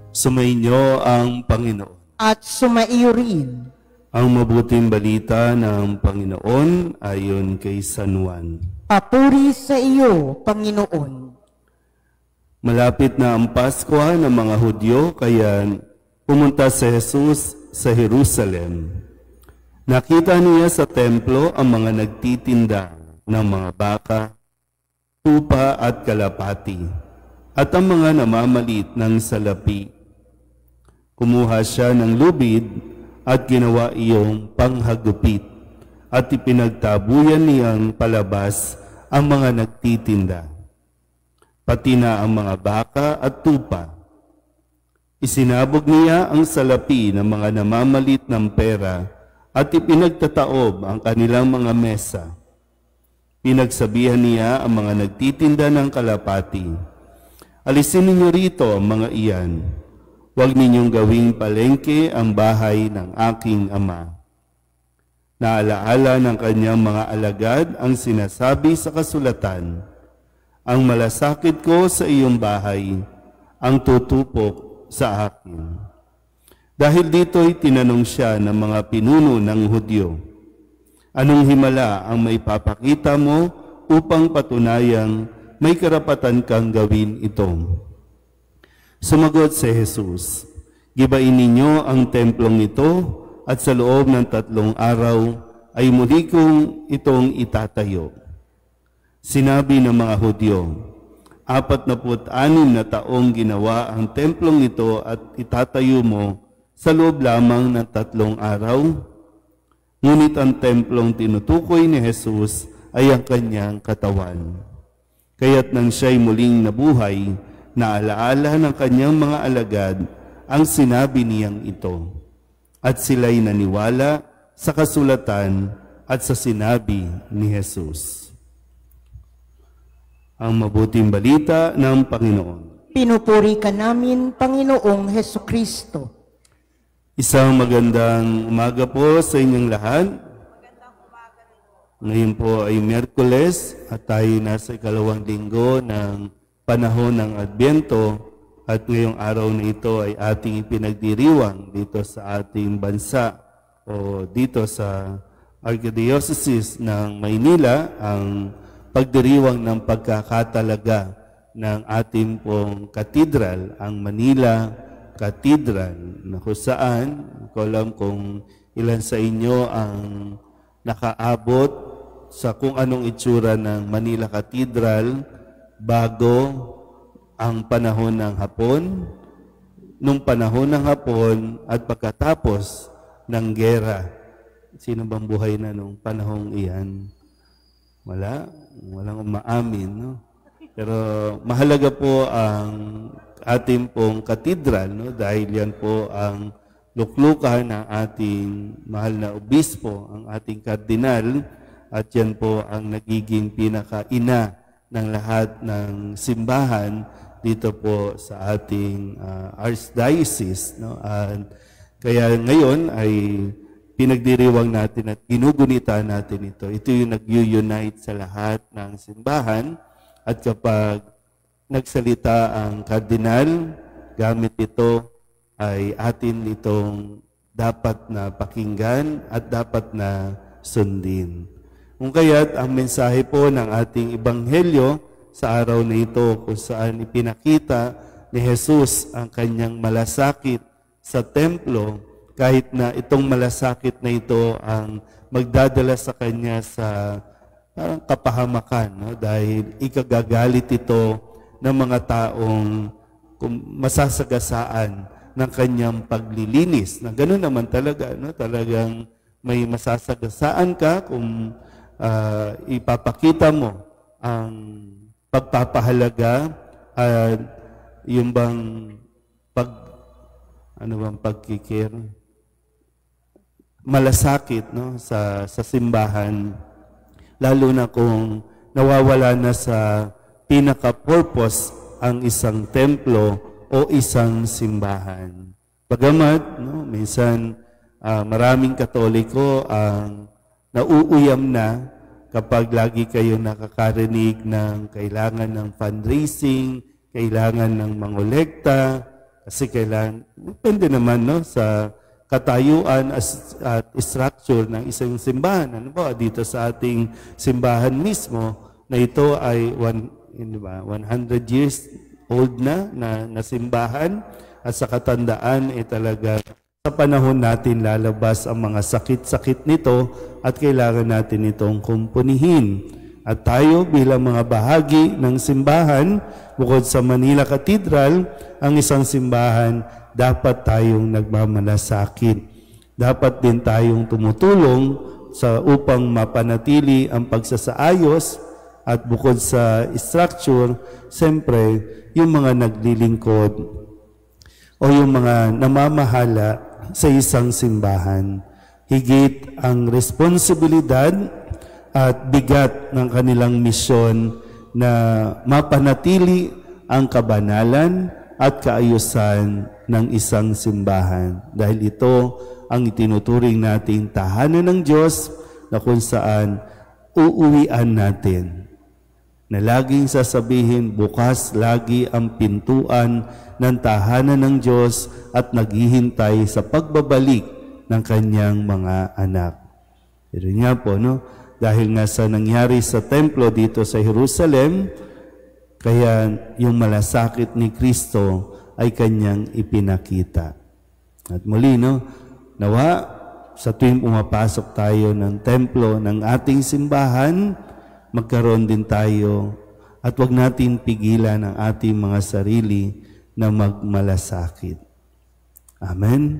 Sumainyo ang Panginoon. At sumaiyo rin. Ang mabuting balita ng Panginoon ayon kay San Juan. Papuri sa iyo, Panginoon. Malapit na ang Pasko ng mga Hudyo, kaya pumunta si Jesus sa Jerusalem. Nakita niya sa templo ang mga nagtitinda ng mga baka, tupa at kalapati, at ang mga namamalit ng salapi. Kumuha siya ng lubid at ginawa iyong panghagupit at ipinagtabuyan niyang palabas ang mga nagtitinda, pati na ang mga baka at tupa. Isinabog niya ang salapi ng mga namamalit ng pera at ipinagtataob ang kanilang mga mesa. Pinagsabihan niya ang mga nagtitinda ng kalapati, "Alisin ninyo rito ang mga iyan. Huwag ninyong gawing palengke ang bahay ng aking ama." Naalaala ng kanyang mga alagad ang sinasabi sa kasulatan, "Ang malasakit ko sa iyong bahay, ang tutupok sa akin." Dahil dito'y tinanong siya ng mga pinuno ng Hudyo, "Anong himala ang maipapakita mo upang patunayang may karapatan kang gawin ito?" Sumagot si Jesus, "Gibain ninyo ang templong ito at sa loob ng 3 araw ay muli kong itong itatayo." Sinabi ng mga Hudyo, 46 na taong ginawa ang templong ito at itatayo mo sa loob lamang ng 3 araw? Ngunit ang templong tinutukoy ni Jesus ay ang kanyang katawan. Kaya't nang siya'y muling nabuhay, naalaala ng kanyang mga alagad ang sinabi niyang ito, at sila'y naniwala sa kasulatan at sa sinabi ni Jesus. Ang mabuting balita ng Panginoon. Pinupuri ka namin, Panginoong Hesukristo. Isang magandang umaga po sa inyong lahat. Ngayon po ay Miyerkules at tayo nasa 2nd linggo ng panahon ng Adbyento, at ngayong araw na ito ay ating ipinagdiriwang dito sa ating bansa o dito sa Archdiocese ng Maynila ang pagdiriwang ng pagkakatalaga ng ating pong katedral, ang Manila Cathedral, na kung saan, ko alam kung ilan sa inyo ang nakaabot sa kung anong itsura ng Manila Cathedral bago ang panahon ng Hapon, nung panahon ng Hapon at pagkatapos ng gera. Sino bang buhay na nung panahong iyan? Walang umaamin, no? Pero mahalaga po ang ating pong katedral, no? Dahil yan po ang luklukan ng ating mahal na obispo, ang ating kardinal, at yan po ang nagiging pinakaina ng lahat ng simbahan dito po sa ating archdiocese, no? Kaya ngayon ay pinagdiriwang natin at ginugunita natin ito. Ito yung nag-unite sa lahat ng simbahan, at kapag nagsalita ang kardinal, gamit ito ay atin itong dapat na pakinggan at dapat na sundin. Kung kaya't ang mensahe po ng ating ebanghelyo sa araw na ito kung saan ipinakita ni Jesus ang kanyang malasakit sa templo, kahit na itong malasakit na ito ang magdadala sa kanya sa parang kapahamakan, no? Dahil ikagagalit ito ng mga taong masasagasaan ng kanyang paglilinis. Na gano'n naman talaga, no? Talagang may masasagasaan ka kung ipapakita mo ang pagpapahalaga at yung bang pagkikir, malasakit, no? sa simbahan, lalo na kung nawawala na sa pinaka-purpose ang isang templo o isang simbahan. Bagamat, no, minsan maraming Katoliko ang nauuyam na kapag lagi kayo nakakarinig ng kailangan ng fundraising, kailangan ng mangolekta, Kasi kailan, depende naman no, sa katayuan at structure ng isang simbahan. Ano ba, dito sa ating simbahan mismo, na ito ay 100 years old na simbahan, at sa katandaan ay talaga sa panahon natin lalabas ang mga sakit-sakit nito at kailangan natin itong kumpunihin. At tayo bilang mga bahagi ng simbahan, bukod sa Manila Cathedral, ang isang simbahan, dapat tayong nagmamalasakit. Dapat din tayong tumutulong upang mapanatili ang pagsasaayos at bukod sa structure, siyempre, yung mga naglilingkod o yung mga namamahala sa isang simbahan. Higit ang responsibilidad at bigat ng kanilang misyon na mapanatili ang kabanalan at kaayusan ng isang simbahan. Dahil ito ang itinuturing nating tahanan ng Diyos na kung saan uuwian natin. Na laging sasabihin, bukas lagi ang pintuan ng tahanan ng Diyos at naghihintay sa pagbabalik ng kanyang mga anak. Pero nga po, no? Dahil nga sa nangyari sa templo dito sa Jerusalem, kaya yung malasakit ni Kristo ay kanyang ipinakita. At muli, no? Nawa, sa tuwing pumapasok tayo ng templo ng ating simbahan, magkaroon din tayo at huwag natin pigilan ang ating mga sarili na magmalasakit. Amen.